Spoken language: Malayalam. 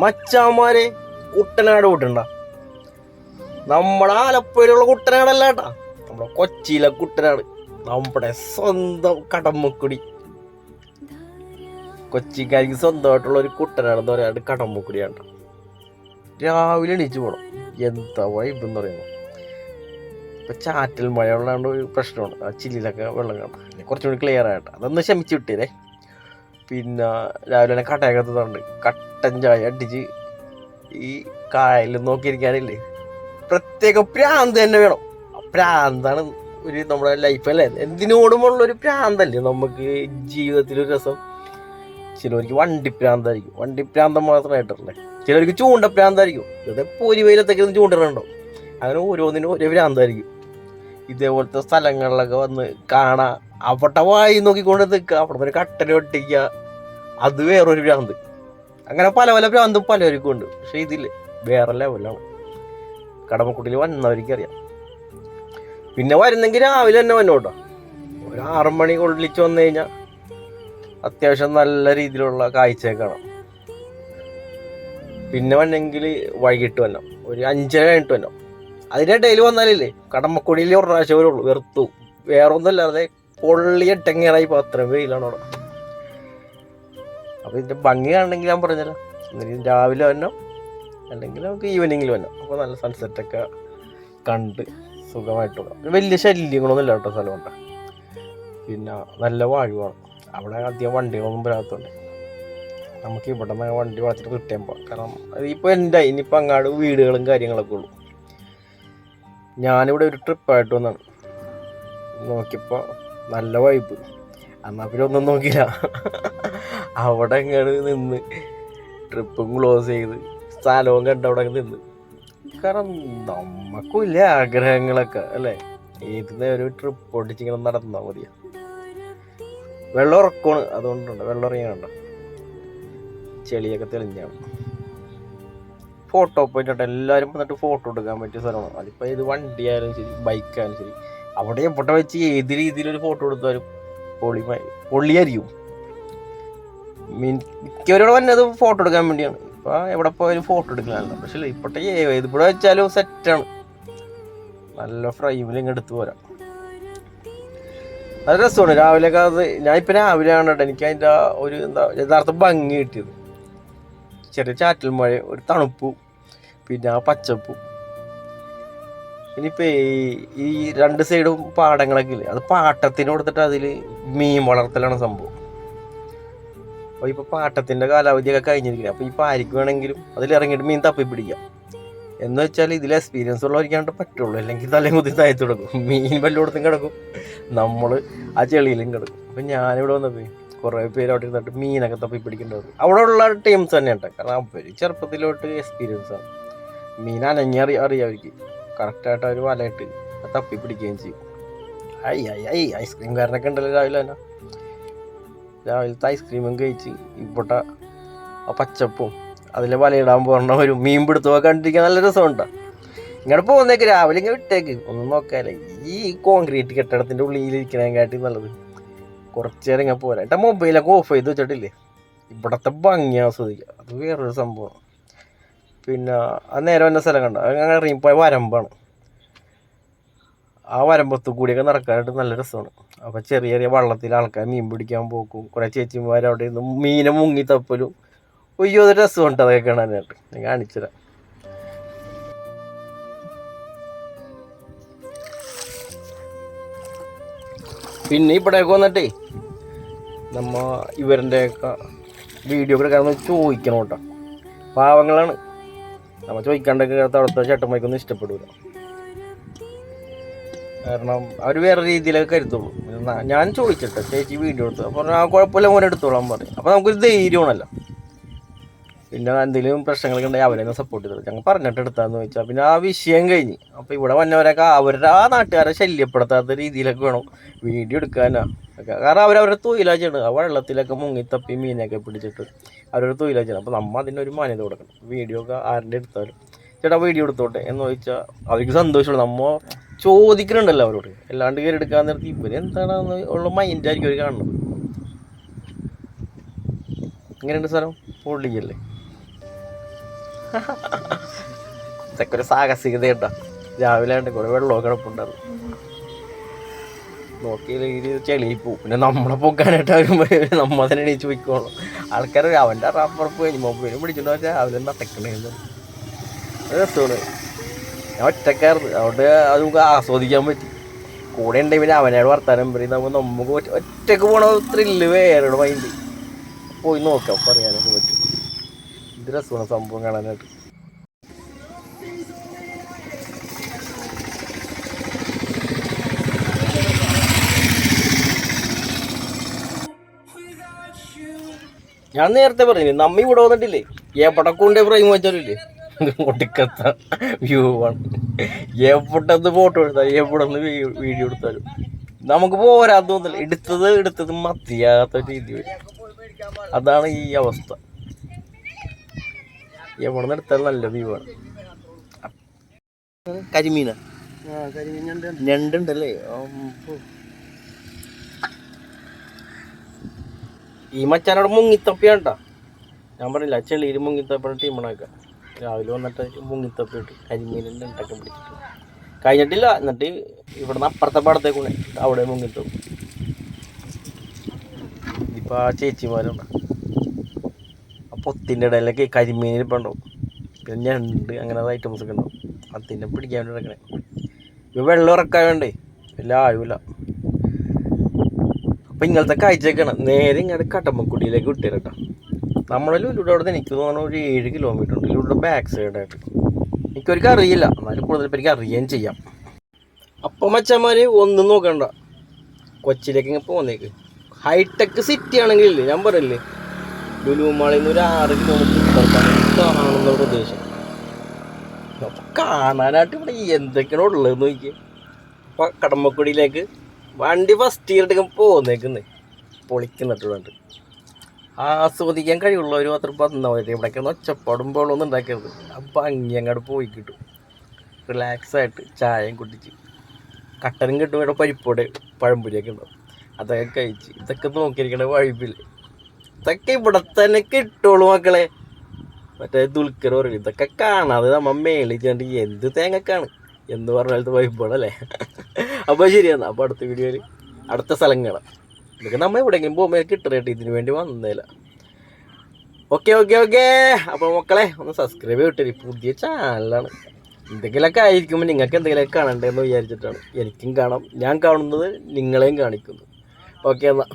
മച്ചാമാരെ കുട്ടനാട് കൂട്ടണ്ട. നമ്മുടെ ആലപ്പുഴയിലുള്ള കുട്ടനാടല്ല കേട്ടാ, നമ്മുടെ കൊച്ചിയിലെ കുട്ടനാട്, നമ്മുടെ സ്വന്തം കടമ്പക്കുടി. കൊച്ചിക്കാർക്ക് സ്വന്തമായിട്ടുള്ള ഒരു കുട്ടനാട് എന്ന് പറയാണ്ട് കടമ്പക്കുടിയാണ്. രാവിലെ എണീച്ച് പോകണം. എന്താ വൈബ് എന്ന് പറയുന്നത്. ഇപ്പം ചാറ്റൽ മഴ ഉള്ളതുകൊണ്ട് ഒരു പ്രശ്നമാണ്. ആ ചില്ലിലൊക്കെ വെള്ളം കാണാം. കുറച്ചും കൂടി ക്ലിയർ ആയിട്ട് അതൊന്ന് ക്ഷമിച്ച് വിട്ടേരെ. പിന്നെ രാവിലെ തന്നെ കട്ടയകത്തുണ്ട്, കട്ടൻ ചായ അടിച്ച് ഈ കായൽ നോക്കിയിരിക്കാനില്ലേ, പ്രത്യേക പ്രാന്ത് തന്നെ വേണം. പ്രാന്താണ് ഒരു നമ്മുടെ ലൈഫ് അല്ലേ, എന്തിനോടുമുള്ളൊരു പ്രാന്തല്ലേ നമുക്ക് ജീവിതത്തിലൊരു രസം. ചിലവർക്ക് വണ്ടിപ്രാന്തായിരിക്കും, വണ്ടിപ്രാന്തം മാത്രമായിട്ടല്ലേ. ചിലർക്ക് ചൂണ്ടപ്രാന്തായിരിക്കും, ഇതേ പൊരി വെയിലത്തേക്ക് ചൂണ്ടിടണ്ടോ. അങ്ങനെ ഓരോന്നിനും ഓരോ ഭ്രാന്തായിരിക്കും. ഇതേപോലത്തെ സ്ഥലങ്ങളിലൊക്കെ വന്ന് കാണാ, അവിടെ വായി നോക്കിക്കൊണ്ട് നിൽക്കുക, അവിടെ ഒരു കട്ടൻ ഒട്ടിക്കുക, അത് വേറൊരു ഭ്രാന്ത്. അങ്ങനെ പല പല ഭ്രാന്തും പലവർക്കും ഉണ്ട്. പക്ഷെ ഇതിൽ വേറെ ലെവലാണ്. കടമക്കുട്ടിയിൽ വന്നവർക്കറിയാം. പിന്നെ വരുന്നെങ്കിൽ രാവിലെ തന്നെ വന്നോട്ടോ. ഒരു 6 മണി കൊള്ളിച്ച് വന്നു കഴിഞ്ഞാൽ അത്യാവശ്യം നല്ല രീതിയിലുള്ള കാഴ്ചയൊക്കെ കാണാം. പിന്നെ വന്നെങ്കിൽ വൈകിട്ട് വരണം, ഒരു 5:30 കഴിഞ്ഞിട്ട് വരണം. അതിൻ്റെ ഇടയിൽ വന്നാലില്ലേ കടമക്കുടിയിൽ ഒരു പ്രാവശ്യം വരുള്ളൂ, വെറുത്തു. വേറെ ഒന്നുമല്ലാതെ പൊള്ളിയിട്ടെങ്ങേറായി പാത്രം വെയിലാണ് അവിടെ. അപ്പോൾ ഇതിൻ്റെ ഭംഗി കാണണമെങ്കിൽ ഞാൻ പറഞ്ഞല്ലോ, എന്തെങ്കിലും രാവിലെ വരണം, അല്ലെങ്കിൽ നമുക്ക് ഈവനിങ്ങിൽ വരണം. അപ്പോൾ നല്ല സൺസെറ്റൊക്കെ കണ്ട് സുഖമായിട്ട് പോകാം. വലിയ ശല്യങ്ങളൊന്നും ഇല്ല കേട്ടോ സ്ഥലമുണ്ട്. പിന്നെ നല്ല വാഴുവാണ് അവിടെ, അധികം വണ്ടികളൊന്നും വരാത്തതുകൊണ്ട് നമുക്ക് ഇവിടെ നിന്ന് വണ്ടി വളർത്തിട്ട് കിട്ടാൻ പോകാം. കാരണം അതിപ്പോൾ എൻ്റെ ഇനിയിപ്പോൾ അങ്ങാട് വീടുകളും കാര്യങ്ങളൊക്കെ ഉള്ളൂ. ഞാനിവിടെ ഒരു ട്രിപ്പായിട്ട് വന്നാണ്. നോക്കിയപ്പോൾ നല്ല വൈബ്. എന്നാൽ പിന്നെ ഒന്നും നോക്കില്ല, അവിടെ ഇങ്ങോട്ട് നിന്ന് ട്രിപ്പും ക്ലോസ് ചെയ്ത് സ്ഥലവും കണ്ട് അവിടെ നിന്ന്. കാരണം നമുക്കും ഇല്ല ആഗ്രഹങ്ങളൊക്കെ അല്ലേ, ഏത് നേരം ഒരു ട്രിപ്പ് ഓടിച്ചിങ്ങനെ നടന്നാൽ മതിയാ. വെള്ളം ഉറക്കമാണ്, അതുകൊണ്ടുണ്ട് വെള്ളം ഇറങ്ങിയാണ്ട, ചെളിയൊക്കെ തെളിഞ്ഞാണ്. ഫോട്ടോ പോയിട്ടുണ്ട്, എല്ലാവരും വന്നിട്ട് ഫോട്ടോ എടുക്കാൻ പറ്റിയ സ്ഥലമാണ്. അതിപ്പോൾ ഇത് വണ്ടി ആയാലും ശരി, ബൈക്കായാലും ശരി, അവിടെ എവിടെ വെച്ച് ഏത് രീതിയിലൊരു ഫോട്ടോ എടുത്താലും പൊള്ളിയായിരിക്കും. മിക്കവരോട് വന്നത് ഫോട്ടോ എടുക്കാൻ വേണ്ടിയാണ്. ഇപ്പോൾ എവിടെ പോയാലും ഫോട്ടോ എടുക്കാനല്ല. പക്ഷേ ഇപ്പോഴത്തെ ഏതിവിടെ വെച്ചാലും സെറ്റാണ്, നല്ല ഫ്രെയിമിൽ ഇങ്ങ് എടുത്ത് പോരാം. അത് രസമാണ് രാവിലെയൊക്കെ. അത് ഞാനിപ്പോൾ രാവിലെ കാണട്ടെ, എനിക്ക് അതിൻ്റെ ഒരു എന്താ യഥാർത്ഥ ഭംഗി കിട്ടിയത്. ചെറിയ ചാറ്റൽ മഴ, ഒരു തണുപ്പും, പിന്നെ ആ പച്ചപ്പും. ഇനിയിപ്പോൾ ഈ 2 സൈഡും പാടങ്ങളൊക്കെ ഇല്ലേ, അത് പാട്ടത്തിന് കൊടുത്തിട്ട് അതിൽ മീൻ വളർത്തലാണ് സംഭവം. അപ്പോൾ ഇപ്പോൾ പാട്ടത്തിൻ്റെ കാലാവധിയൊക്കെ കഴിഞ്ഞിരിക്കുന്നത്. അപ്പോൾ ഇപ്പോൾ ആർക്ക് വേണമെങ്കിലും അതിലിറങ്ങിയിട്ട് മീൻ തപ്പി പിടിക്കാം. എന്ന് വെച്ചാൽ ഇതിൽ എക്സ്പീരിയൻസ് ഉള്ളവർക്കാണ്ട് പറ്റുള്ളൂ, അല്ലെങ്കിൽ തലയും കുത്തി താഴത്ത് കിടക്കും, മീൻ വല്ലയിടത്തും കിടക്കും, നമ്മൾ ആ ചെളിയിലും കിടക്കും. അപ്പം ഞാനിവിടെ വന്നപ്പോൾ കുറേ പേര് അവിടെ ഇരുന്നിട്ട് മീനൊക്കെ തപ്പി പിടിക്കേണ്ടത് അവിടെ ഉള്ള ടീംസ് തന്നെ ഉണ്ട്. കാരണം അവർ ചെറുപ്പത്തിലോട്ട് എക്സ്പീരിയൻസാണ്. മീൻ അനങ്ങി അറിയാവർക്ക് കറക്റ്റായിട്ട് അവർ വലയിട്ട് തപ്പി പിടിക്കുകയും ചെയ്യും. ഐസ്ക്രീംകാരനൊക്കെ ഉണ്ടല്ലോ രാവിലെ തന്നെ. രാവിലത്തെ ഐസ്ക്രീമും കഴിച്ച് ഇവിടെ ആ പച്ചപ്പും അതിൽ വലയിടാൻ പോകുന്ന ഒരു മീൻ പിടുത്തമൊക്കെ കണ്ടിരിക്കാൻ നല്ല രസമുണ്ടോ. ഇങ്ങോട്ട് പോകുന്നേക്ക് രാവിലെ ഇങ്ങനെ വിട്ടേക്ക്, ഒന്നും നോക്കാല്ലേ. ഈ കോൺക്രീറ്റ് കെട്ടിടത്തിൻ്റെ ഉള്ളിലിരിക്കണേക്കാട്ടി നല്ലത് കുറച്ച് നേരം ഇങ്ങനെ പോരാ. എൻ്റെ മൊബൈലൊക്കെ ഓഫ് ചെയ്ത് വെച്ചിട്ടില്ലേ, ഇവിടുത്തെ ഭംഗി ആസ്വദിക്കുക, അത് വേറൊരു സംഭവമാണ്. പിന്നെ ആ നേരെ വന്ന സ്ഥലം കണ്ട, അങ്ങനെ ഇറങ്ങിപ്പോയ വരമ്പാണ്. ആ വരമ്പത്ത് കൂടിയൊക്കെ നടക്കാനായിട്ട് നല്ല രസമാണ്. അപ്പോൾ ചെറിയ ചെറിയ വള്ളത്തിൽ ആൾക്കാർ മീൻ പിടിക്കാൻ പോക്കും, കുറേ ചേച്ചിമാർ അവിടെ നിന്ന് മീനെ മുങ്ങി തപ്പലും. ഒയ്യോ അത് രസമുണ്ട് അതൊക്കെ കാണാനായിട്ട്. ഞാൻ കാണിച്ചുതരാം. പിന്നെ ഇവിടെയൊക്കെ വന്നിട്ടേ നമ്മ ഇവരുടെയൊക്കെ വീഡിയോ ഒക്കെ എടുക്കാമെന്ന് ചോദിക്കണം കേട്ടോ. പാവങ്ങളാണ്, നമ്മൾ ചോദിക്കാണ്ടൊക്കെ അവിടുത്തെ ചേട്ടന്മാർക്കൊന്നും ഇഷ്ടപ്പെടില്ല. കാരണം അവർ വേറെ രീതിയിലൊക്കെ കരുത്തുള്ളൂ. ഞാൻ ചോദിച്ചിട്ട് ചേച്ചി വീഡിയോ എടുത്തു, അപ്പോൾ ആ കുഴപ്പമില്ല മോനെ എടുത്തോളാൻ പറയും. അപ്പോൾ നമുക്കൊരു ധൈര്യമാണല്ലോ. പിന്നെ എന്തെങ്കിലും പ്രശ്നങ്ങളൊക്കെ ഉണ്ടെങ്കിൽ അവരെന്നെ സപ്പോർട്ട് ചെയ്തത് ഞങ്ങൾ പറഞ്ഞിട്ട് എടുത്താന്ന് ചോദിച്ചാൽ പിന്നെ ആ വിഷയം കഴിഞ്ഞ്. അപ്പോൾ ഇവിടെ വന്നവരൊക്കെ അവരുടെ ആ നാട്ടുകാരെ ശല്യപ്പെടുത്താത്ത രീതിയിലൊക്കെ വേണം വീഡിയോ എടുക്കാനാ. കാരണം അവരവരുടെ തൊഴിലാച്ചാണ്. ആ വെള്ളത്തിലൊക്കെ മുങ്ങിത്തപ്പി മീനൊക്കെ പിടിച്ചിട്ട് അവരൊരു തൊഴിലാച്ചാണ്. അപ്പോൾ നമ്മൾ അതിനൊരു മാന്യത കൊടുക്കണം. വീഡിയോ ഒക്കെ ആരുടെ എടുത്താലും ചേട്ടാ വീഡിയോ എടുത്തോട്ടെ എന്ന് ചോദിച്ചാൽ അവർക്ക് സന്തോഷമുള്ളൂ. നമ്മൾ ചോദിക്കുന്നുണ്ടല്ലോ അവരോട്, അല്ലാണ്ട് കയറി എടുക്കാൻ നിർത്തി ഇവരെന്താണെന്ന് ഉള്ള മൈൻഡായിരിക്കും അവർ കാണുന്നത്. ഇങ്ങനെയുണ്ട് സ്ഥലം പൊള്ളിയല്ലേ. ഇതൊക്കെ ഒരു സാഹസികത കേട്ടോ. രാവിലെ ആണ്ട് കുറെ വെള്ളമൊക്കെ കിടപ്പുണ്ടായിരുന്നു. നോക്കിയില്ലെങ്കിൽ ചെളിയിൽ പോവും. പിന്നെ നമ്മളെ പൊക്കാനായിട്ട് വരുമ്പോൾ നമ്മൾ തന്നെ എണീച്ച് പോയിക്കോളും. ആൾക്കാർ അവൻ്റെ റബ്ബർപ്പ് കഴിഞ്ഞ് മൊബൈലും പിടിച്ചിട്ടുണ്ടോ രാവിലെ നടക്കണേന്ന്. രസമാണ്. ഞാൻ ഒറ്റക്കായിരുന്നു, അതുകൊണ്ട് അത് നമുക്ക് ആസ്വദിക്കാൻ പറ്റി. കൂടെ ഉണ്ടെങ്കിൽ പിന്നെ അവനോട് വർത്താനം പറയുമ്പോൾ നമുക്ക് ഒറ്റക്ക് പോകണ ത്രില്ല് വേറെ മൈൻഡ്. പോയി നോക്കാം, പറയാനൊക്കെ പറ്റും. ഇത് രസമാണ് സംഭവം കാണാനായിട്ട്. ഞാൻ നേരത്തെ പറഞ്ഞില്ലേ, നമ്മ ഇവിടെ വന്നിട്ടില്ലേ എപ്പടക്കൂണ്ടെ ഫ്രെയിം വെച്ചാലില്ലേ ഒടുക്കത്ത വ്യൂ ആണ്. എവിടെന്ന് ഫോട്ടോ എടുത്താലും എവിടെന്ന് വീഡിയോ എടുത്താലും നമുക്ക് പോരാന്ന് തോന്നില്ല. എടുത്തത് മതിയാത്ത രീതി വരും. അതാണ് ഈ അവസ്ഥ. എവിടെ നിന്ന് എടുത്താലും നല്ല വ്യൂ ആണ്. കരിമീന ഞണ്ടുണ്ടല്ലേ. ഈ മച്ചാനോട് മുങ്ങിത്തപ്പിയാണ്ടാ. ഞാൻ പറഞ്ഞില്ല, ചെളിയിൽ മുങ്ങിത്തപ്പിയുടെ ടീമണാക്ക. രാവിലെ വന്നിട്ട് മുങ്ങിത്തപ്പിട്ട് കരിമീനിൻ്റെ ഞണ്ടൊക്കെ പിടിച്ചിട്ട് കഴിഞ്ഞിട്ടില്ല. എന്നിട്ട് ഇവിടുന്ന് അപ്പുറത്തെ പടത്തേക്കൂടെ അവിടെ മുങ്ങിത്തപ്പും. ഇപ്പം ആ ചേച്ചിമാരുണ്ട്. ആ പൊത്തിൻ്റെ ഇടയിലൊക്കെ കരിമീനിപ്പോൾ ഉണ്ടാവും. പിന്നെ ഞണ്ട് അങ്ങനെ ഐറ്റംസ് ഒക്കെ ഉണ്ടാവും. അതിനെ പിടിക്കാൻ വേണ്ടി നടക്കണേ. ഇപ്പം വെള്ളം ഇറക്കാൻ വേണ്ടേ എല്ലാം ആയുമില്ല. അപ്പം ഇങ്ങനത്തെ കാഴ്ചയൊക്കെയാണ്. നേരെ ഇങ്ങോട്ട് കട്ടമ്മക്കുടിയിലേക്ക് വിട്ടുതരട്ടോ. നമ്മുടെ ലുലുടെ അവിടെ നിന്ന് എനിക്ക് തോന്നുന്നു ഒരു 7 കിലോമീറ്റർ ഉണ്ട്. ലുലുടെ ബാക്ക് സൈഡായിട്ട്. എനിക്കൊരിക്കലും അറിയില്ല, എന്നാലും കൂടുതൽ പേർക്ക് അറിയുകയും ചെയ്യാം. അപ്പം മച്ചന്മാർ ഒന്നും നോക്കണ്ട, കൊച്ചിയിലേക്ക് ഇങ്ങനെ പോകുന്നേക്ക്. ഹൈടെക് സിറ്റി ആണെങ്കിലില്ലേ, ഞാൻ പറയില്ലേ, ലുലു മാളിൽ നിന്ന് ഒരു 6 കിലോമീറ്റർ കാണുന്ന പ്രദേശം. അപ്പം കാണാനായിട്ട് ഇവിടെ എന്തൊക്കെയാണ് ഉള്ളതെന്ന് നോക്കിയേ. അപ്പം കടമ്പക്കുടിയിലേക്ക് വണ്ടി ഫസ്റ്റ് ഇയറിട്ട് പോകുന്നേക്കുന്നേ പൊളിക്കുന്നിട്ടുണ്ട്. ആസ്വദിക്കാൻ കഴിവുള്ളവർ മാത്രം വന്നവർ. ഇവിടേക്കൊന്ന് ഒച്ചപ്പാടും പോളൊന്നും ഉണ്ടാക്കരുത്. അപ്പം ഭംഗി അങ്ങോട്ട് പോയി കിട്ടും. റിലാക്സായിട്ട് ചായയും കുടിച്ച് കട്ടനും കിട്ടും. ഇവിടെ പരിപ്പോടെ പഴംപൊരിയൊക്കെ ഉണ്ടാവും. അതൊക്കെ കഴിച്ച് ഇതൊക്കെ നോക്കിയിരിക്കണ വഴിപ്പിൽ. ഇതൊക്കെ ഇവിടെ തന്നെ കിട്ടുള്ളൂ മക്കളെ. മറ്റേ ദുൽഖർ പറയും ഇതൊക്കെ കാണാതെ നമ്മൾ മേളിച്ചുകൊണ്ട് എന്ത് തേങ്ങക്കാണ് എന്ന് പറഞ്ഞാലത്തെ വൈബാണല്ലേ. അപ്പോൾ ശരിയാണ്. അപ്പോൾ അടുത്ത വീഡിയോയിൽ അടുത്ത സ്ഥലം കാണാം. ഇതൊക്കെ നമ്മൾ എവിടെയെങ്കിലും പോകുമ്പോൾ കിട്ടണേട്ട് ഇതിന് വേണ്ടി വന്നില്ല. ഓക്കെ. അപ്പോൾ മക്കളെ ഒന്ന് സബ്സ്ക്രൈബ് ചെയ്തിട്ട്, പുതിയ ചാനലാണ്. എന്തെങ്കിലുമൊക്കെ ആയിരിക്കുമ്പോൾ നിങ്ങൾക്ക് എന്തെങ്കിലുമൊക്കെ കാണണ്ടേന്ന് വിചാരിച്ചിട്ടാണ്. എനിക്കും കാണാം, ഞാൻ കാണുന്നത് നിങ്ങളെയും കാണിക്കുന്നു. ഓക്കെ എന്നാൽ.